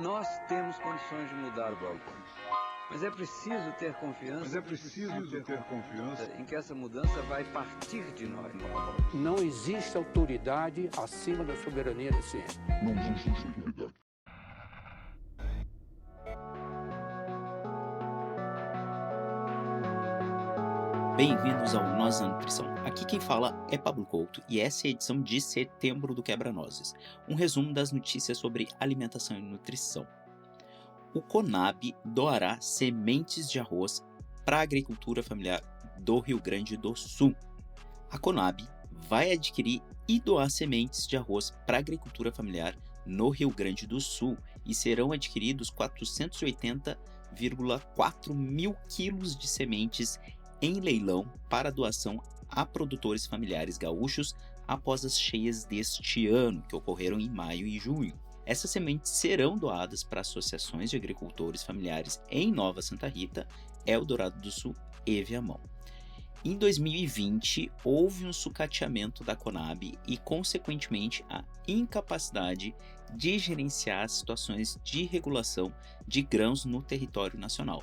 Nós temos condições de mudar o balcão. Mas é preciso ter confiança. Em que essa mudança vai partir de nós. Não existe autoridade acima da soberania da ciência. Não existe autoridade. Bem-vindos ao Nós na Nutrição. Aqui quem fala é Pablo Couto e essa é a edição de setembro do Quebra-Nozes, um resumo das notícias sobre alimentação e nutrição. O CONAB doará sementes de arroz para a agricultura familiar do Rio Grande do Sul. A CONAB vai adquirir e doar sementes de arroz para a agricultura familiar no Rio Grande do Sul e serão adquiridos 480,4 mil quilos de sementes em leilão para doação a produtores familiares gaúchos após as cheias deste ano, que ocorreram em maio e junho. Essas sementes serão doadas para associações de agricultores familiares em Nova Santa Rita, Eldorado do Sul e Viamão. Em 2020, houve um sucateamento da CONAB e, consequentemente, a incapacidade de gerenciar situações de regulação de grãos no território nacional.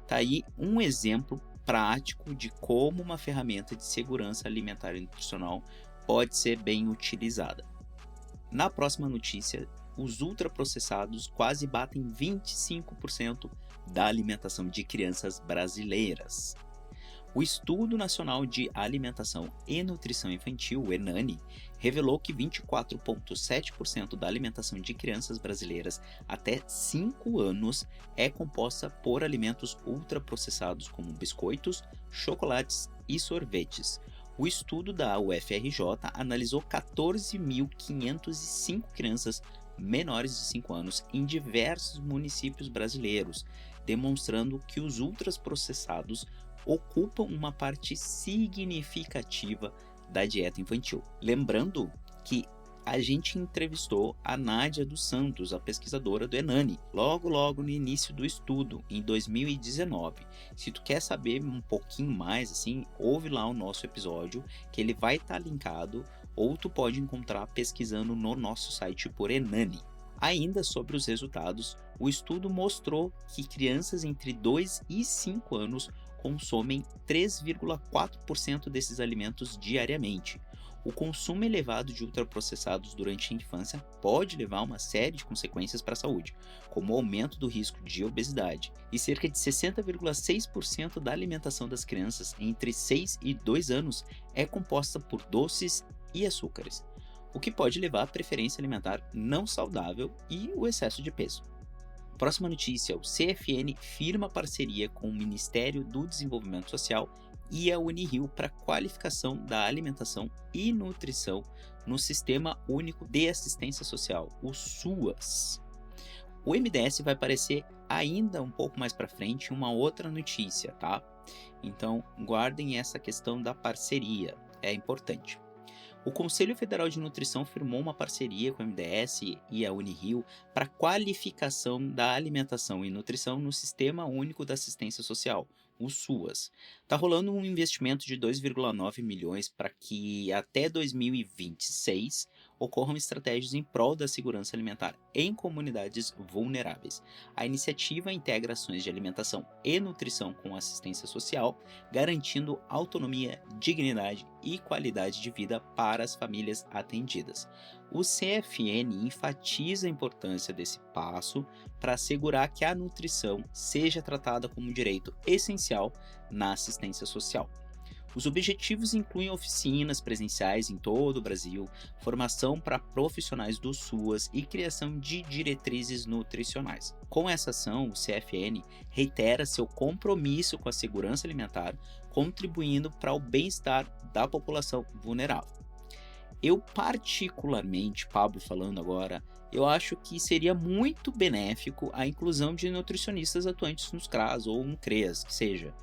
Tá aí um exemplo prático de como uma ferramenta de segurança alimentar e nutricional pode ser bem utilizada. Na próxima notícia, os ultraprocessados quase batem 25% da alimentação de crianças brasileiras. O Estudo Nacional de Alimentação e Nutrição Infantil, o ENANI, revelou que 24,7% da alimentação de crianças brasileiras até 5 anos é composta por alimentos ultraprocessados como biscoitos, chocolates e sorvetes. O estudo da UFRJ analisou 14.505 crianças menores de 5 anos em diversos municípios brasileiros, demonstrando que os ultraprocessados ocupam uma parte significativa da dieta infantil. Lembrando que a gente entrevistou a Nádia dos Santos, a pesquisadora do ENANI, logo no início do estudo, em 2019. Se tu quer saber um pouquinho mais, assim, ouve lá o nosso episódio, que ele vai estar linkado, ou tu pode encontrar pesquisando no nosso site por ENANI. Ainda sobre os resultados, o estudo mostrou que crianças entre 2 e 5 anos consomem 3,4% desses alimentos diariamente. O consumo elevado de ultraprocessados durante a infância pode levar a uma série de consequências para a saúde, como o aumento do risco de obesidade, e cerca de 60,6% da alimentação das crianças entre 6 e 2 anos é composta por doces e açúcares, o que pode levar à preferência alimentar não saudável e o excesso de peso. Próxima notícia, o CFN firma parceria com o Ministério do Desenvolvimento Social e a Unirio para qualificação da alimentação e nutrição no Sistema Único de Assistência Social, o SUAS. O MDS vai aparecer ainda um pouco mais para frente em uma outra notícia, tá? Então, guardem essa questão da parceria, é importante. O Conselho Federal de Nutrição firmou uma parceria com o MDS e a Unirio para qualificação da alimentação e nutrição no Sistema Único da Assistência Social, o SUAS. Está rolando um investimento de 2,9 milhões para que até 2026 ocorram estratégias em prol da segurança alimentar em comunidades vulneráveis. A iniciativa integra ações de alimentação e nutrição com assistência social, garantindo autonomia, dignidade e qualidade de vida para as famílias atendidas. O CFN enfatiza a importância desse passo para assegurar que a nutrição seja tratada como um direito essencial na assistência social. Os objetivos incluem oficinas presenciais em todo o Brasil, formação para profissionais do SUAS e criação de diretrizes nutricionais. Com essa ação, o CFN reitera seu compromisso com a segurança alimentar, contribuindo para o bem-estar da população vulnerável. Eu particularmente, Pablo falando agora, eu acho que seria muito benéfico a inclusão de nutricionistas atuantes nos CRAS ou no CREAS, que seja.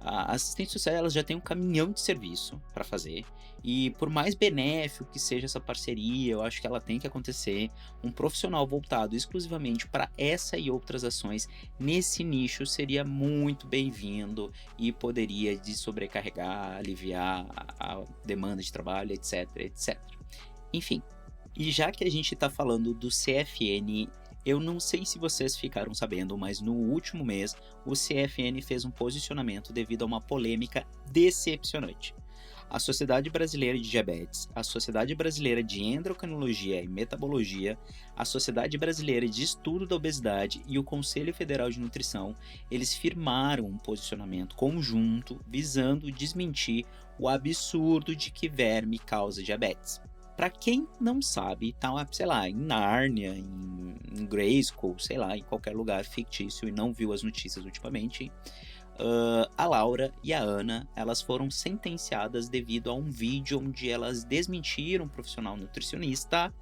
A assistente social ela já tem um caminhão de serviço para fazer e por mais benéfico que seja essa parceria, eu acho que ela tem que acontecer. Um profissional voltado exclusivamente para essa e outras ações nesse nicho seria muito bem-vindo e poderia sobrecarregar, aliviar a demanda de trabalho, etc. Enfim, e já que a gente está falando do CFN, Eu não sei se vocês ficaram sabendo, mas no último mês o CFN fez um posicionamento devido a uma polêmica decepcionante. A Sociedade Brasileira de Diabetes, a Sociedade Brasileira de Endocrinologia e Metabologia, a Sociedade Brasileira de Estudo da Obesidade e o Conselho Federal de Nutrição, eles firmaram um posicionamento conjunto visando desmentir o absurdo de que verme causa diabetes. Para quem não sabe, tá, sei lá, em Nárnia, em Grayskull, sei lá, em qualquer lugar fictício e não viu as notícias ultimamente, a Laura e a Ana, elas foram sentenciadas devido a um vídeo onde elas desmentiram um profissional nutricionista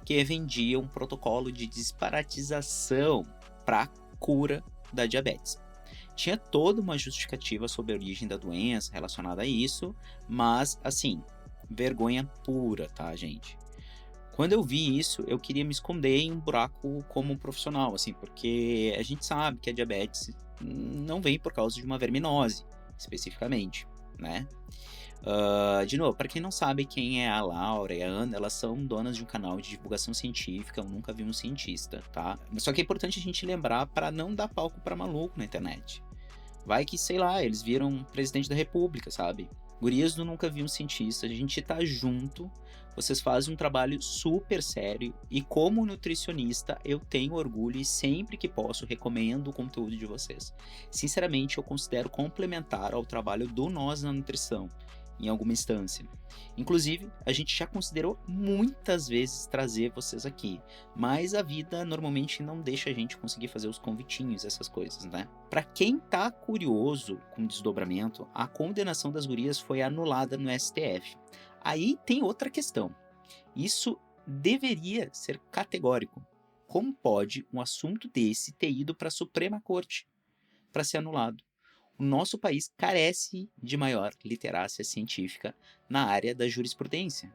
que vendia um protocolo de disparatização para cura da diabetes. Tinha toda uma justificativa sobre a origem da doença relacionada a isso, mas, assim, vergonha pura, tá, gente? Quando eu vi isso, eu queria me esconder em um buraco como profissional, assim, porque a gente sabe que a diabetes não vem por causa de uma verminose, especificamente, né? De novo, para quem não sabe quem é a Laura e a Ana, elas são donas de um canal de divulgação científica, eu nunca vi um cientista, tá? Só que é importante a gente lembrar para não dar palco para maluco na internet. Vai que, sei lá, eles viram presidente da república, sabe? Gurias do Nunca Vi um Cientista, a gente tá junto, vocês fazem um trabalho super sério e como nutricionista eu tenho orgulho e sempre que posso recomendo o conteúdo de vocês. Sinceramente, eu considero complementar ao trabalho do Nós na Nutrição, em alguma instância. Inclusive, a gente já considerou muitas vezes trazer vocês aqui, mas a vida normalmente não deixa a gente conseguir fazer os convitinhos, essas coisas, né? Para quem tá curioso com o desdobramento, a condenação das gurias foi anulada no STF. Aí tem outra questão. Isso deveria ser categórico. Como pode um assunto desse ter ido para a Suprema Corte para ser anulado? O nosso país carece de maior literácia científica na área da jurisprudência.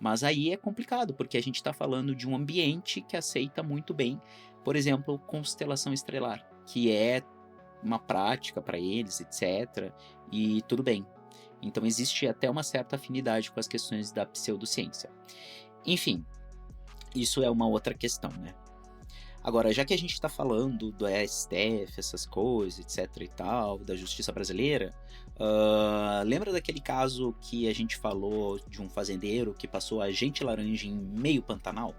Mas aí é complicado, porque a gente está falando de um ambiente que aceita muito bem, por exemplo, constelação estrelar, que é uma prática para eles, etc. E tudo bem. Então existe até uma certa afinidade com as questões da pseudociência. Enfim, isso é uma outra questão, né? Agora, já que a gente está falando do STF, essas coisas, etc e tal, da justiça brasileira, lembra daquele caso que a gente falou de um fazendeiro que passou agente laranja em meio Pantanal?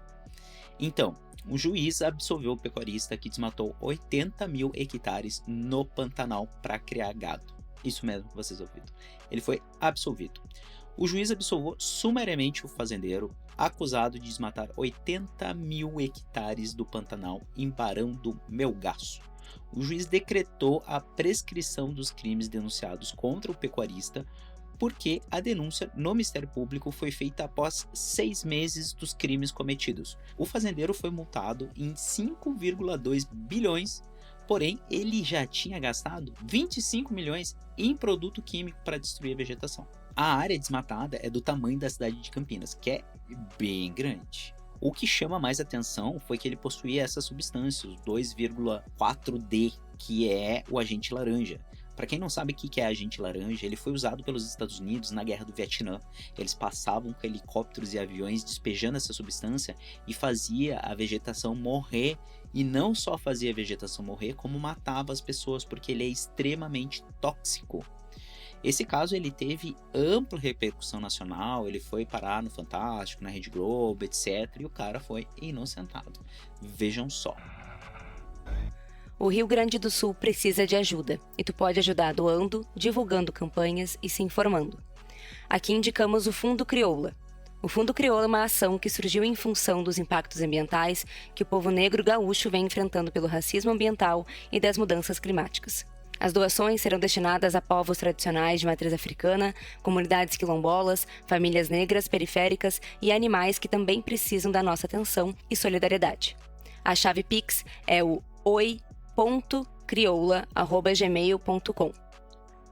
Então, um juiz absolveu o pecuarista que desmatou 80 mil hectares no Pantanal para criar gado. Isso mesmo que vocês ouviram. Ele foi absolvido. O juiz absolveu sumariamente o fazendeiro, acusado de desmatar 80 mil hectares do Pantanal em Barão do Melgaço. O juiz decretou a prescrição dos crimes denunciados contra o pecuarista, porque a denúncia no Ministério Público foi feita após 6 meses dos crimes cometidos. O fazendeiro foi multado em 5,2 bilhões, porém ele já tinha gastado 25 milhões em produto químico para destruir a vegetação. A área desmatada é do tamanho da cidade de Campinas, que é bem grande. O que chama mais atenção foi que ele possuía essas substâncias, o 2,4-D, que é o agente laranja. Para quem não sabe o que é agente laranja, ele foi usado pelos Estados Unidos na Guerra do Vietnã. Eles passavam com helicópteros e aviões despejando essa substância e fazia a vegetação morrer. E não só fazia a vegetação morrer, como matava as pessoas, porque ele é extremamente tóxico. Esse caso ele teve ampla repercussão nacional, ele foi parar no Fantástico, na Rede Globo, etc. E o cara foi inocentado. Vejam só. O Rio Grande do Sul precisa de ajuda, e tu pode ajudar doando, divulgando campanhas e se informando. Aqui indicamos o Fundo Crioula. O Fundo Crioula é uma ação que surgiu em função dos impactos ambientais que o povo negro gaúcho vem enfrentando pelo racismo ambiental e das mudanças climáticas. As doações serão destinadas a povos tradicionais de matriz africana, comunidades quilombolas, famílias negras periféricas e animais que também precisam da nossa atenção e solidariedade. A chave Pix é o oi.crioula@gmail.com.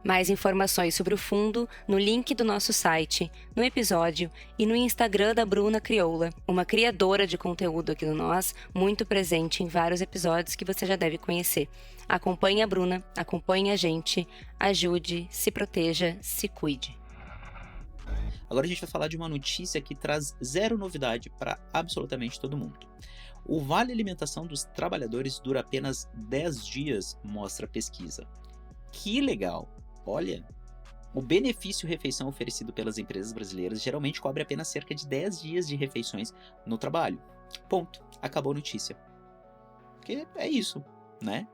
Mais informações sobre o fundo no link do nosso site, no episódio e no Instagram da Bruna Crioula, uma criadora de conteúdo aqui no Nós, muito presente em vários episódios que você já deve conhecer. Acompanhe a Bruna, acompanhe a gente, ajude, se proteja, se cuide. Agora a gente vai falar de uma notícia que traz zero novidade para absolutamente todo mundo. O vale alimentação dos trabalhadores dura apenas 10 dias, mostra a pesquisa. Que legal! Olha, o benefício refeição oferecido pelas empresas brasileiras geralmente cobre apenas cerca de 10 dias de refeições no trabalho. Ponto. Acabou a notícia. Porque é isso, né?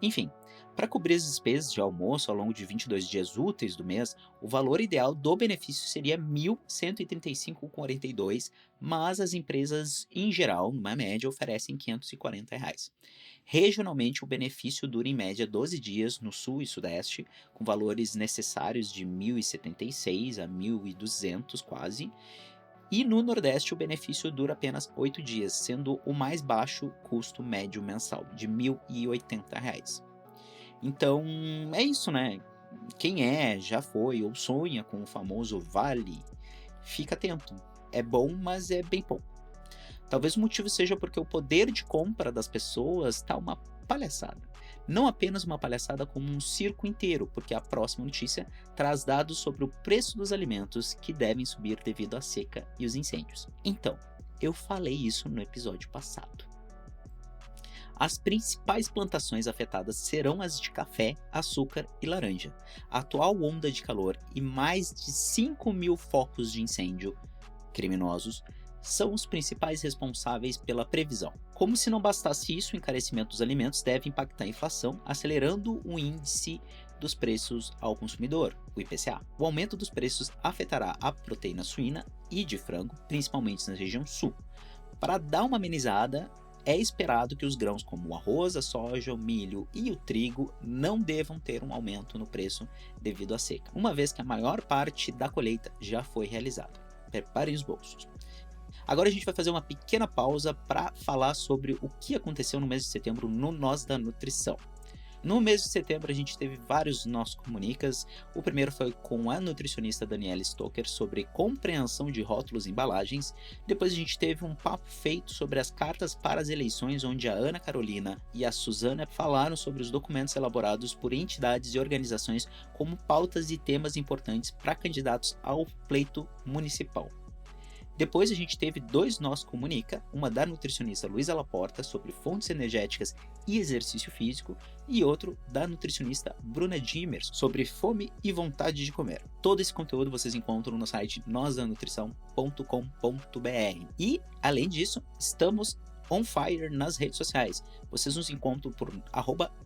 Enfim, para cobrir as despesas de almoço ao longo de 22 dias úteis do mês, o valor ideal do benefício seria R$ 1.135,42, mas as empresas, em geral, numa média, oferecem R$ 540. Regionalmente, o benefício dura em média 12 dias no Sul e Sudeste, com valores necessários de R$ 1.076 a R$ 1.200 quase, e no Nordeste o benefício dura apenas 8 dias, sendo o mais baixo custo médio mensal, de R$ 1.080. Então, é isso, né? Quem já foi ou sonha com o famoso vale, fica atento. É bom, mas é bem pouco. Talvez o motivo seja porque o poder de compra das pessoas está uma palhaçada. Não apenas uma palhaçada, como um circo inteiro, porque a próxima notícia traz dados sobre o preço dos alimentos que devem subir devido à seca e os incêndios. Então, eu falei isso no episódio passado. As principais plantações afetadas serão as de café, açúcar e laranja. A atual onda de calor e mais de 5.000 focos de incêndio criminosos são os principais responsáveis pela previsão. Como se não bastasse isso, o encarecimento dos alimentos deve impactar a inflação, acelerando o índice dos preços ao consumidor, o IPCA. O aumento dos preços afetará a proteína suína e de frango, principalmente na região sul. Para dar uma amenizada, é esperado que os grãos como o arroz, a soja, o milho e o trigo não devam ter um aumento no preço devido à seca, uma vez que a maior parte da colheita já foi realizada. Preparem os bolsos. Agora a gente vai fazer uma pequena pausa para falar sobre o que aconteceu no mês de setembro no Nós da Nutrição. No mês de setembro a gente teve vários Nós Comunicas. O primeiro foi com a nutricionista Daniela Stoker sobre compreensão de rótulos e embalagens. Depois a gente teve um papo feito sobre as cartas para as eleições, onde a Ana Carolina e a Suzana falaram sobre os documentos elaborados por entidades e organizações como pautas e temas importantes para candidatos ao pleito municipal. Depois a gente teve 2 Nós Comunica, uma da nutricionista Luísa Laporta sobre fontes energéticas e exercício físico, e outro da nutricionista Bruna Dimmers sobre fome e vontade de comer. Todo esse conteúdo vocês encontram no site nosdanutrição.com.br. E, além disso, estamos on fire nas redes sociais. Vocês nos encontram por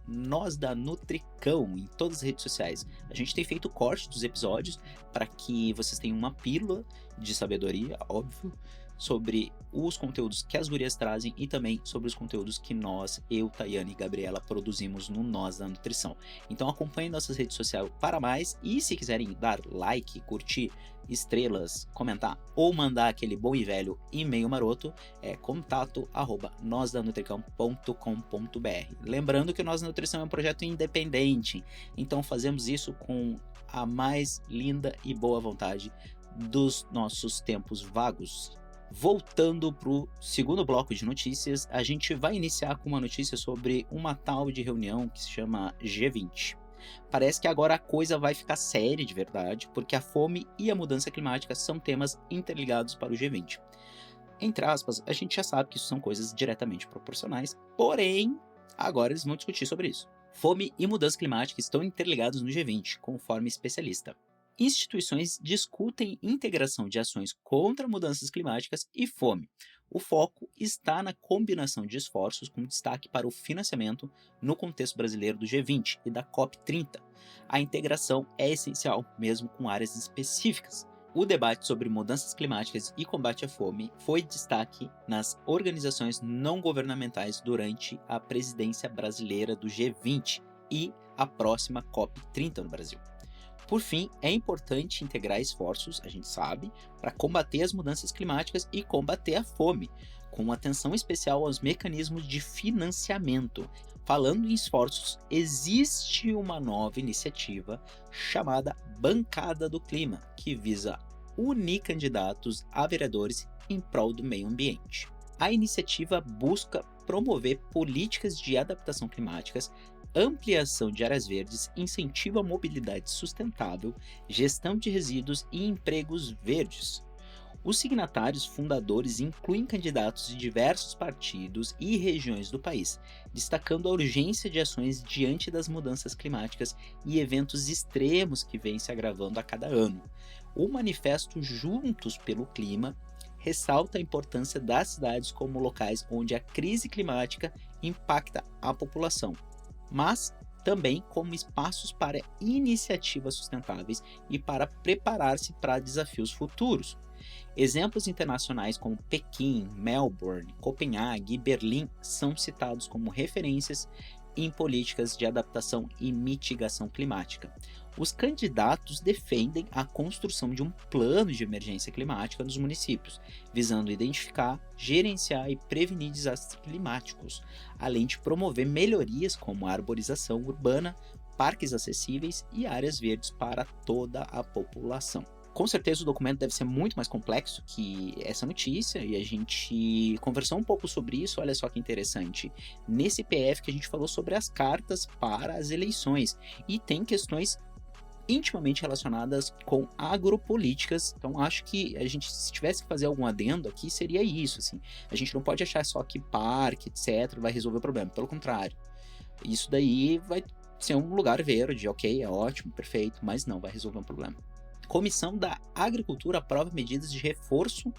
@nosdanutricão em todas as redes sociais. A gente tem feito corte dos episódios para que vocês tenham uma pílula de sabedoria, óbvio, sobre os conteúdos que as gurias trazem e também sobre os conteúdos que nós, eu, Tayane e Gabriela produzimos no Nós da Nutrição. Então acompanhem nossas redes sociais para mais, e se quiserem dar like, curtir, estrelas, comentar ou mandar aquele bom e velho e-mail maroto, é contato@nosdanutricão.com.br. Lembrando que o Nós da Nutrição é um projeto independente, então fazemos isso com a mais linda e boa vontade dos nossos tempos vagos. Voltando para o segundo bloco de notícias, a gente vai iniciar com uma notícia sobre uma tal de reunião que se chama G20. Parece que agora a coisa vai ficar séria de verdade, porque a fome e a mudança climática são temas interligados para o G20. Entre aspas, a gente já sabe que isso são coisas diretamente proporcionais, porém, agora eles vão discutir sobre isso. Fome e mudança climática estão interligados no G20, conforme especialista. Instituições discutem integração de ações contra mudanças climáticas e fome. O foco está na combinação de esforços com destaque para o financiamento no contexto brasileiro do G20 e da COP30. A integração é essencial, mesmo com áreas específicas. O debate sobre mudanças climáticas e combate à fome foi destaque nas organizações não governamentais durante a presidência brasileira do G20 e a próxima COP30 no Brasil. Por fim, é importante integrar esforços, a gente sabe, para combater as mudanças climáticas e combater a fome, com atenção especial aos mecanismos de financiamento. Falando em esforços, existe uma nova iniciativa chamada Bancada do Clima, que visa unir candidatos a vereadores em prol do meio ambiente. A iniciativa busca promover políticas de adaptação climáticas, ampliação de áreas verdes, incentiva a mobilidade sustentável, gestão de resíduos e empregos verdes. Os signatários fundadores incluem candidatos de diversos partidos e regiões do país, destacando a urgência de ações diante das mudanças climáticas e eventos extremos que vêm se agravando a cada ano. O manifesto Juntos pelo Clima ressalta a importância das cidades como locais onde a crise climática impacta a população, mas também como espaços para iniciativas sustentáveis e para preparar-se para desafios futuros. Exemplos internacionais como Pequim, Melbourne, Copenhague e Berlim são citados como referências em políticas de adaptação e mitigação climática. Os candidatos defendem a construção de um plano de emergência climática nos municípios, visando identificar, gerenciar e prevenir desastres climáticos, além de promover melhorias como a arborização urbana, parques acessíveis e áreas verdes para toda a população. Com certeza o documento deve ser muito mais complexo que essa notícia e a gente conversou um pouco sobre isso. Olha só que interessante, nesse PF que a gente falou sobre as cartas para as eleições e tem questões intimamente relacionadas com agropolíticas. Então acho que a gente, se tivesse que fazer algum adendo aqui, seria isso, assim. A gente não pode achar só que parque, etc, vai resolver o problema, pelo contrário, isso daí vai ser um lugar verde, ok, é ótimo, perfeito, mas não vai resolver um problema. Comissão da Agricultura aprova medidas de reforço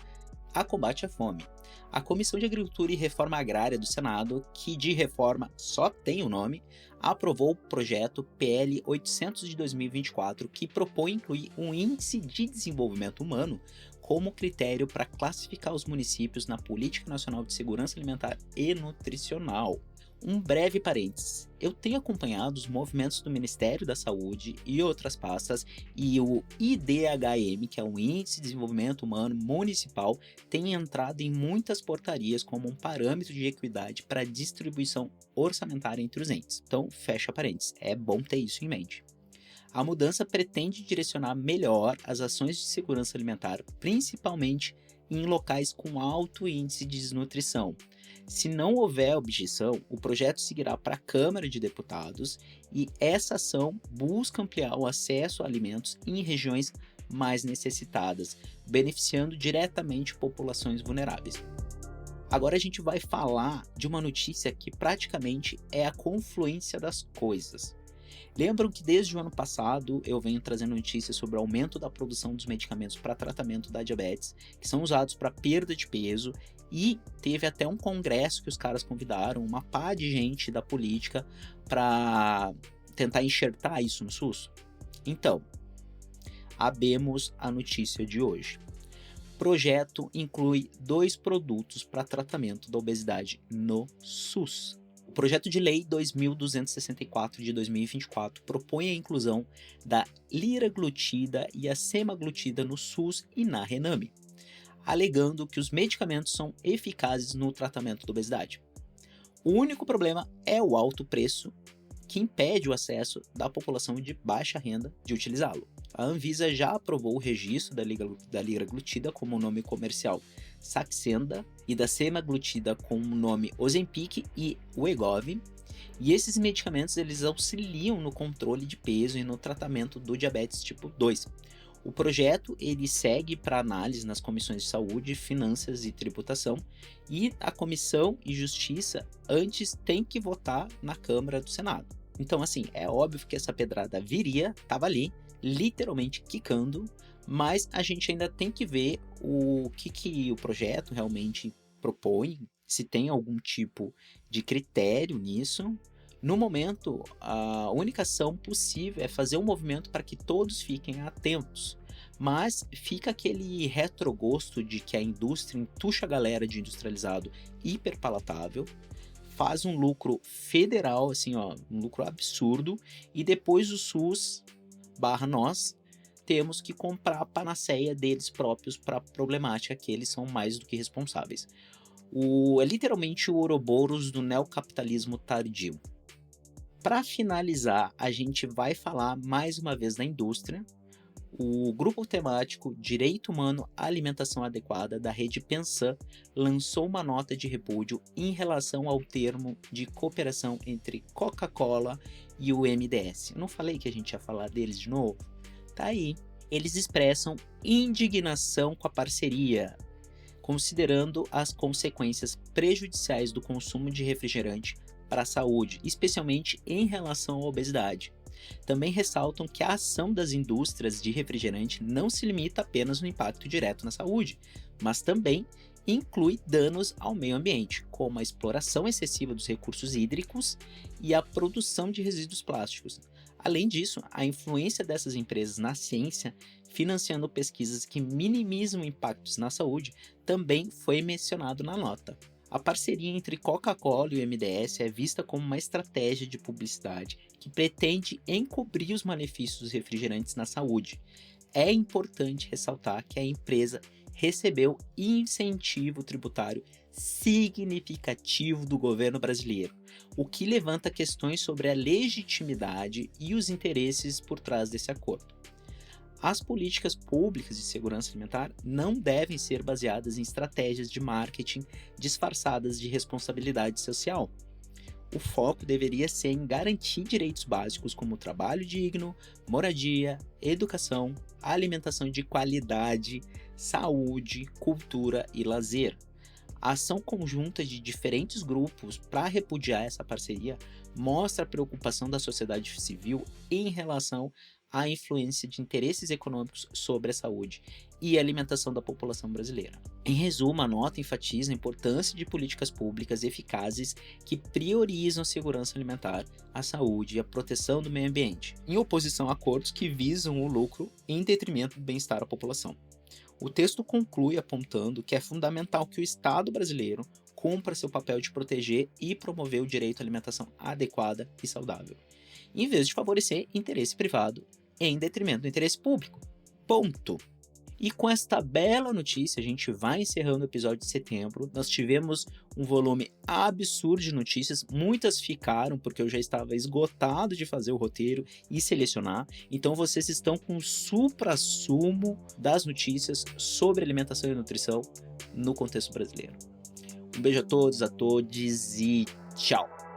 a combate à fome. A Comissão de Agricultura e Reforma Agrária do Senado, que de reforma só tem o nome, aprovou o projeto PL 800 de 2024, que propõe incluir um índice de desenvolvimento humano como critério para classificar os municípios na Política Nacional de Segurança Alimentar e Nutricional. Um breve parênteses, eu tenho acompanhado os movimentos do Ministério da Saúde e outras pastas e o IDHM, que é o Índice de Desenvolvimento Humano Municipal, tem entrado em muitas portarias como um parâmetro de equidade para a distribuição orçamentária entre os entes. Então, fecha parênteses, é bom ter isso em mente. A mudança pretende direcionar melhor as ações de segurança alimentar, principalmente em locais com alto índice de desnutrição. Se não houver objeção, o projeto seguirá para a Câmara de Deputados e essa ação busca ampliar o acesso a alimentos em regiões mais necessitadas, beneficiando diretamente populações vulneráveis. Agora a gente vai falar de uma notícia que praticamente é a confluência das coisas. Lembram que desde o ano passado eu venho trazendo notícias sobre o aumento da produção dos medicamentos para tratamento da diabetes, que são usados para perda de peso, e teve até um congresso que os caras convidaram uma pá de gente da política para tentar enxertar isso no SUS? Então, abemos a notícia de hoje. Projeto inclui 2 produtos para tratamento da obesidade no SUS. O projeto de lei 2264 de 2024 propõe a inclusão da liraglutida e a semaglutida no SUS e na Rename, alegando que os medicamentos são eficazes no tratamento da obesidade. O único problema é o alto preço, que impede o acesso da população de baixa renda de utilizá-lo. A Anvisa já aprovou o registro da liraglutida como nome comercial Saxenda e da semaglutida com o nome Ozempic e Wegovy, e esses medicamentos eles auxiliam no controle de peso e no tratamento do diabetes tipo 2. O projeto ele segue para análise nas comissões de saúde, finanças e tributação, e a Comissão e Justiça antes tem que votar na Câmara do Senado. Então, assim, é óbvio que essa pedrada viria, estava ali, literalmente quicando, mas a gente ainda tem que ver o que o projeto realmente propõe, se tem algum tipo de critério nisso. No momento, a única ação possível é fazer um movimento para que todos fiquem atentos, mas fica aquele retrogosto de que a indústria entuxa a galera de industrializado hiperpalatável, faz um lucro federal, assim, ó, um lucro absurdo, e depois o SUS / nós temos que comprar a panaceia deles próprios para a problemática que eles são mais do que responsáveis. É literalmente o Ouroboros do neocapitalismo tardio. Para finalizar, a gente vai falar mais uma vez da indústria. O grupo temático Direito Humano à Alimentação Adequada da Rede Pensan lançou uma nota de repúdio em relação ao termo de cooperação entre Coca-Cola e o MDS. Eu não falei que a gente ia falar deles de novo? Tá aí. Eles expressam indignação com a parceria, considerando as consequências prejudiciais do consumo de refrigerante para a saúde, especialmente em relação à obesidade. Também ressaltam que a ação das indústrias de refrigerante não se limita apenas no impacto direto na saúde, mas também inclui danos ao meio ambiente, como a exploração excessiva dos recursos hídricos e a produção de resíduos plásticos. Além disso, a influência dessas empresas na ciência, financiando pesquisas que minimizam impactos na saúde, também foi mencionado na nota. A parceria entre Coca-Cola e o MDS é vista como uma estratégia de publicidade que pretende encobrir os malefícios dos refrigerantes na saúde. É importante ressaltar que a empresa recebeu incentivo tributário significativo do governo brasileiro, o que levanta questões sobre a legitimidade e os interesses por trás desse acordo. As políticas públicas de segurança alimentar não devem ser baseadas em estratégias de marketing disfarçadas de responsabilidade social. O foco deveria ser em garantir direitos básicos como trabalho digno, moradia, educação, alimentação de qualidade, saúde, cultura e lazer. A ação conjunta de diferentes grupos para repudiar essa parceria mostra a preocupação da sociedade civil em relação à influência de interesses econômicos sobre a saúde e a alimentação da população brasileira. Em resumo, a nota enfatiza a importância de políticas públicas eficazes que priorizam a segurança alimentar, a saúde e a proteção do meio ambiente, em oposição a acordos que visam o lucro em detrimento do bem-estar da população. O texto conclui apontando que é fundamental que o Estado brasileiro cumpra seu papel de proteger e promover o direito à alimentação adequada e saudável, em vez de favorecer interesse privado em detrimento do interesse público. Ponto. E com esta bela notícia, a gente vai encerrando o episódio de setembro. Nós tivemos um volume absurdo de notícias, muitas ficaram porque eu já estava esgotado de fazer o roteiro e selecionar. Então vocês estão com o suprassumo das notícias sobre alimentação e nutrição no contexto brasileiro. Um beijo a todos e tchau!